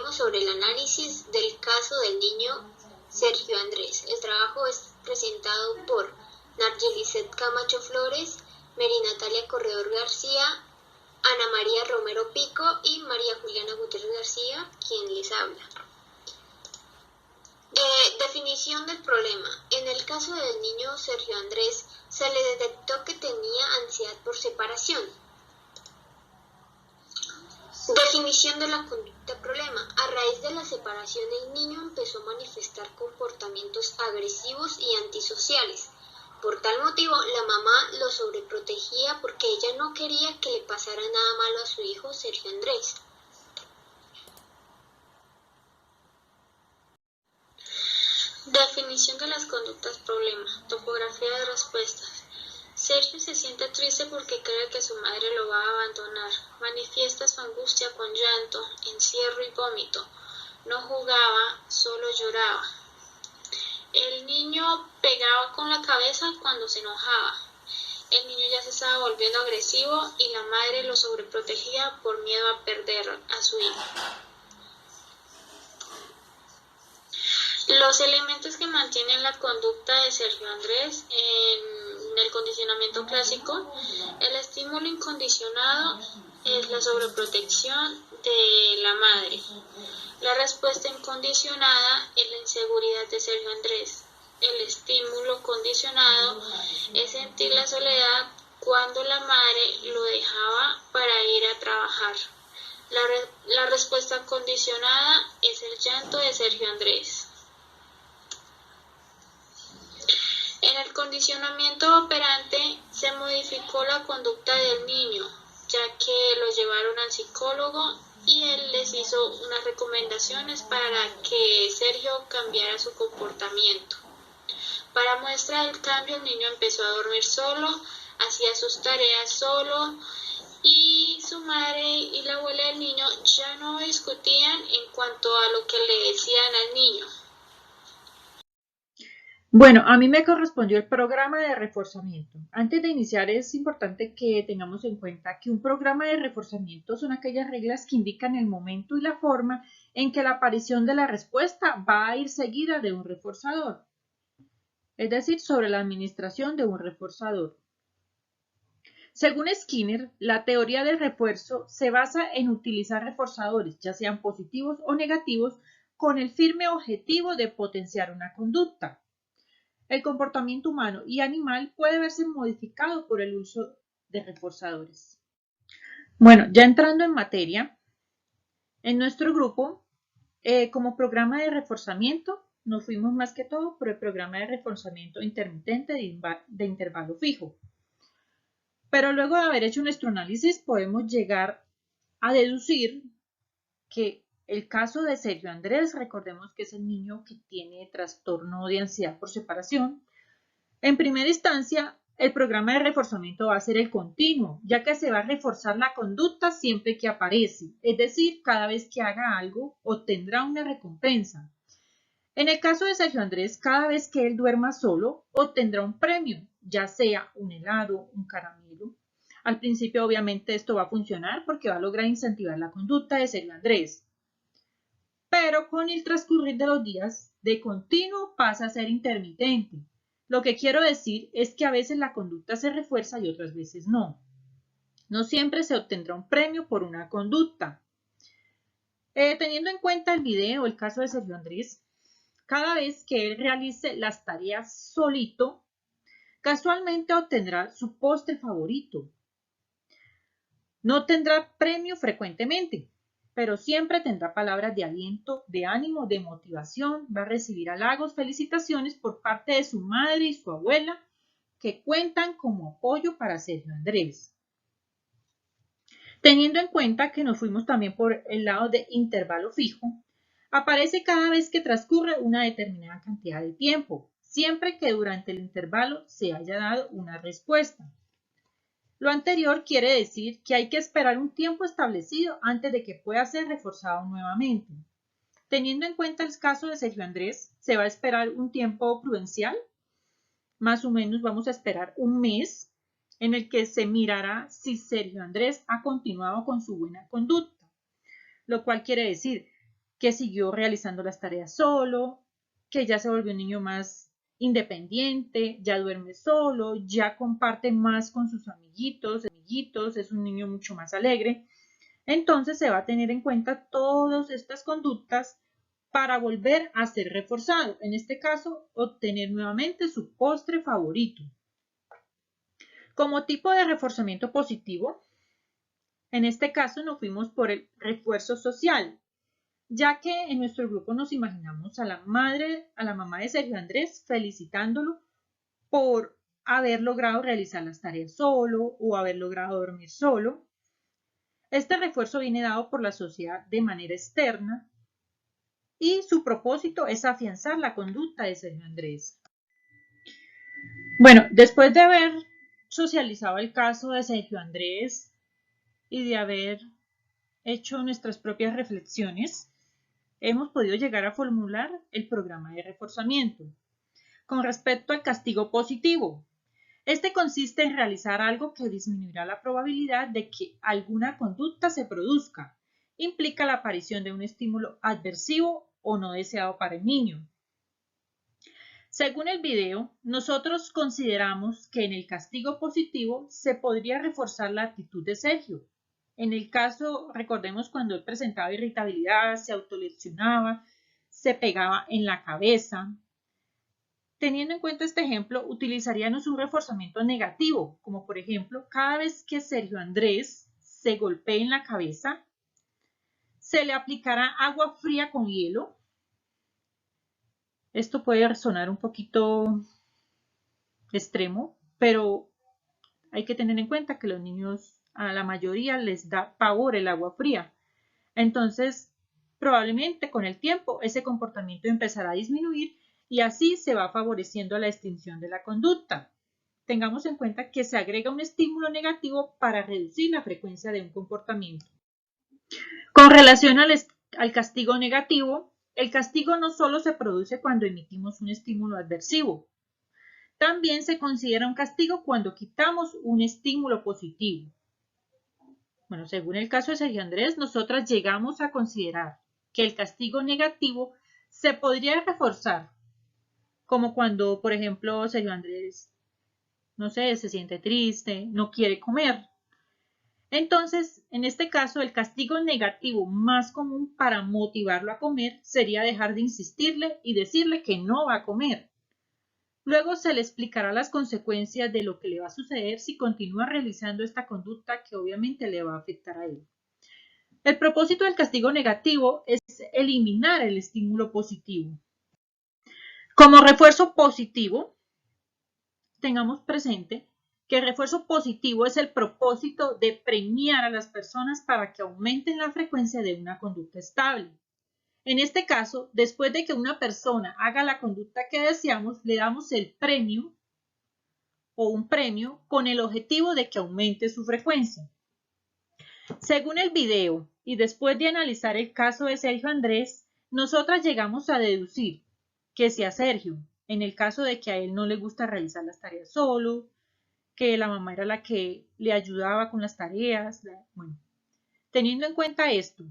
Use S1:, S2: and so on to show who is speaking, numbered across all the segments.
S1: hablaremos sobre el análisis del caso del niño Sergio Andrés. El trabajo es presentado por Nargelisset Camacho Flores, Mary Natalia Corredor García, Ana María Romero Pico y María Juliana Gutiérrez García, quien les habla. Definición del problema. En el caso del niño Sergio Andrés, se le detectó que tenía ansiedad por separación. Definición de la conducta problema. A raíz de la separación, el niño empezó a manifestar comportamientos agresivos y antisociales. Por tal motivo, la mamá lo sobreprotegía porque ella no quería que le pasara nada malo a su hijo Sergio Andrés. Definición de las conductas problema. Topografía de respuestas. Sergio se siente triste porque cree que su madre lo va a abandonar. Manifiesta su angustia con llanto, encierro y vómito. No jugaba, solo lloraba. El niño pegaba con la cabeza cuando se enojaba. El niño ya se estaba volviendo agresivo y la madre lo sobreprotegía por miedo a perder a su hijo. Los elementos que mantienen la conducta de Sergio Andrés en el condicionamiento clásico, el estímulo incondicionado es la sobreprotección de la madre. La respuesta incondicionada es la inseguridad de Sergio Andrés. El estímulo condicionado es sentir la soledad cuando la madre lo dejaba para ir a trabajar. La respuesta condicionada es el llanto de Sergio Andrés. En el condicionamiento operante se modificó la conducta del niño, ya que lo llevaron al psicólogo y él les hizo unas recomendaciones para que Sergio cambiara su comportamiento. Para muestra del cambio, el niño empezó a dormir solo, hacía sus tareas solo y su madre y la abuela del niño ya no discutían en cuanto a lo que le decían al niño.
S2: Bueno, a mí me correspondió el programa de reforzamiento. Antes de iniciar es importante que tengamos en cuenta que un programa de reforzamiento son aquellas reglas que indican el momento y la forma en que la aparición de la respuesta va a ir seguida de un reforzador, es decir, sobre la administración de un reforzador. Según Skinner, la teoría del refuerzo se basa en utilizar reforzadores, ya sean positivos o negativos, con el firme objetivo de potenciar una conducta. El comportamiento humano y animal puede verse modificado por el uso de reforzadores. Bueno, ya entrando en materia, en nuestro grupo, como programa de reforzamiento, nos fuimos más que todo por el programa de reforzamiento intermitente de intervalo fijo. Pero luego de haber hecho nuestro análisis, podemos llegar a deducir que el caso de Sergio Andrés, recordemos que es el niño que tiene trastorno de ansiedad por separación. En primera instancia, el programa de reforzamiento va a ser el continuo, ya que se va a reforzar la conducta siempre que aparece, es decir, cada vez que haga algo, obtendrá una recompensa. En el caso de Sergio Andrés, cada vez que él duerma solo, obtendrá un premio, ya sea un helado, un caramelo. Al principio, obviamente, esto va a funcionar porque va a lograr incentivar la conducta de Sergio Andrés. Pero con el transcurrir de los días, de continuo pasa a ser intermitente. Lo que quiero decir es que a veces la conducta se refuerza y otras veces no. No siempre se obtendrá un premio por una conducta. Teniendo en cuenta el video, el caso de Sergio Andrés, cada vez que él realice las tareas solito, casualmente obtendrá su postre favorito. No tendrá premio frecuentemente, pero siempre tendrá palabras de aliento, de ánimo, de motivación, va a recibir halagos, felicitaciones por parte de su madre y su abuela, que cuentan como apoyo para Sergio Andrés. Teniendo en cuenta que nos fuimos también por el lado de intervalo fijo, aparece cada vez que transcurre una determinada cantidad de tiempo, siempre que durante el intervalo se haya dado una respuesta. Lo anterior quiere decir que hay que esperar un tiempo establecido antes de que pueda ser reforzado nuevamente. Teniendo en cuenta el caso de Sergio Andrés, se va a esperar un tiempo prudencial, más o menos vamos a esperar un mes, en el que se mirará si Sergio Andrés ha continuado con su buena conducta, lo cual quiere decir que siguió realizando las tareas solo, que ya se volvió un niño más independiente, ya duerme solo, ya comparte más con sus amiguitos, es un niño mucho más alegre. Entonces se va a tener en cuenta todas estas conductas para volver a ser reforzado. En este caso, obtener nuevamente su postre favorito. Como tipo de reforzamiento positivo, en este caso nos fuimos por el refuerzo social, ya que en nuestro grupo nos imaginamos a la mamá de Sergio Andrés felicitándolo por haber logrado realizar las tareas solo o haber logrado dormir solo. Este refuerzo viene dado por la sociedad de manera externa y su propósito es afianzar la conducta de Sergio Andrés. Bueno, después de haber socializado el caso de Sergio Andrés y de haber hecho nuestras propias reflexiones, hemos podido llegar a formular el programa de reforzamiento. Con respecto al castigo positivo, este consiste en realizar algo que disminuirá la probabilidad de que alguna conducta se produzca. Implica la aparición de un estímulo adversivo o no deseado para el niño. Según el video, nosotros consideramos que en el castigo positivo se podría reforzar la actitud de Sergio. En el caso, recordemos cuando él presentaba irritabilidad, se autolesionaba, se pegaba en la cabeza. Teniendo en cuenta este ejemplo, utilizaríamos un reforzamiento negativo, como por ejemplo, cada vez que Sergio Andrés se golpee en la cabeza, se le aplicará agua fría con hielo. Esto puede sonar un poquito extremo, pero hay que tener en cuenta que los niños, a la mayoría les da pavor el agua fría. Entonces, probablemente con el tiempo ese comportamiento empezará a disminuir y así se va favoreciendo la extinción de la conducta. Tengamos en cuenta que se agrega un estímulo negativo para reducir la frecuencia de un comportamiento. Con relación al castigo negativo, el castigo no solo se produce cuando emitimos un estímulo adversivo, también se considera un castigo cuando quitamos un estímulo positivo. Bueno, según el caso de Sergio Andrés, nosotras llegamos a considerar que el castigo negativo se podría reforzar, como cuando, por ejemplo, Sergio Andrés, no sé, se siente triste, no quiere comer. Entonces, en este caso, el castigo negativo más común para motivarlo a comer sería dejar de insistirle y decirle que no va a comer. Luego se le explicará las consecuencias de lo que le va a suceder si continúa realizando esta conducta que obviamente le va a afectar a él. El propósito del castigo negativo es eliminar el estímulo positivo. Como refuerzo positivo, tengamos presente que el refuerzo positivo es el propósito de premiar a las personas para que aumenten la frecuencia de una conducta estable. En este caso, después de que una persona haga la conducta que deseamos, le damos el premio o un premio con el objetivo de que aumente su frecuencia. Según el video y después de analizar el caso de Sergio Andrés, nosotras llegamos a deducir que si a Sergio, en el caso de que a él no le gusta realizar las tareas solo, que la mamá era la que le ayudaba con las tareas, bueno, teniendo en cuenta esto,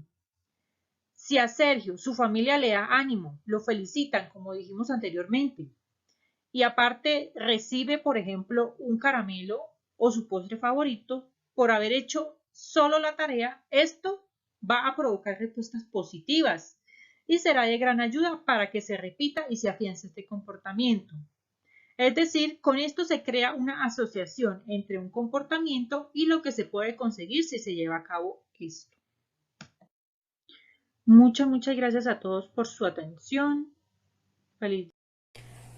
S2: si a Sergio su familia le da ánimo, lo felicitan, como dijimos anteriormente, y aparte recibe, por ejemplo, un caramelo o su postre favorito por haber hecho solo la tarea, esto va a provocar respuestas positivas y será de gran ayuda para que se repita y se afiance este comportamiento. Es decir, con esto se crea una asociación entre un comportamiento y lo que se puede conseguir si se lleva a cabo esto. Muchas gracias a todos por su atención. Feliz.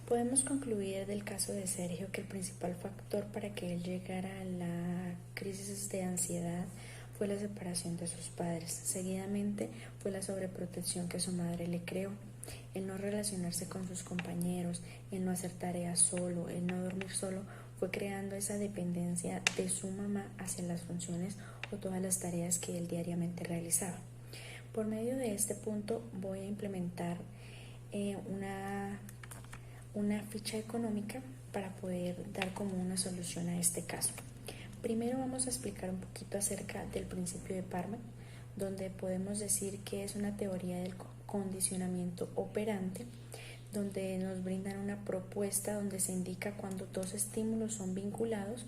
S3: Podemos concluir del caso de Sergio que el principal factor para que él llegara a la crisis de ansiedad fue la separación de sus padres. Seguidamente fue la sobreprotección que su madre le creó, el no relacionarse con sus compañeros, el no hacer tareas solo, el no dormir solo, fue creando esa dependencia de su mamá hacia las funciones o todas las tareas que él diariamente realizaba. Por medio de este punto voy a implementar una ficha económica para poder dar como una solución a este caso. Primero vamos a explicar un poquito acerca del principio de Parma, donde podemos decir que es una teoría del condicionamiento operante, donde nos brindan una propuesta donde se indica cuando dos estímulos son vinculados,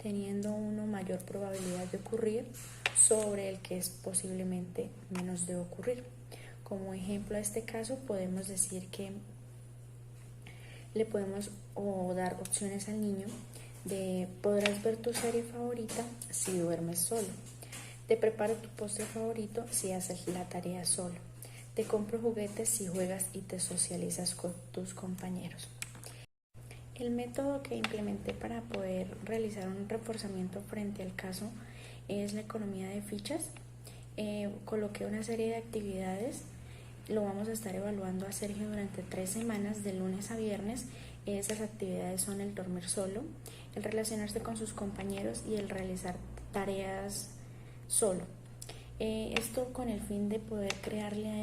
S3: teniendo uno mayor probabilidad de ocurrir sobre el que es posiblemente menos de ocurrir. Como ejemplo a este caso podemos decir que le podemos dar opciones al niño de: podrás ver tu serie favorita si duermes solo, te preparo tu postre favorito si haces la tarea solo, te compro juguetes si juegas y te socializas con tus compañeros. El método que implementé para poder realizar un reforzamiento frente al caso es la economía de fichas. Coloqué una serie de actividades, lo vamos a estar evaluando a Sergio durante 3 semanas, de lunes a viernes. Esas actividades son el dormir solo, el relacionarse con sus compañeros y el realizar tareas solo. Esto con el fin de poder crearle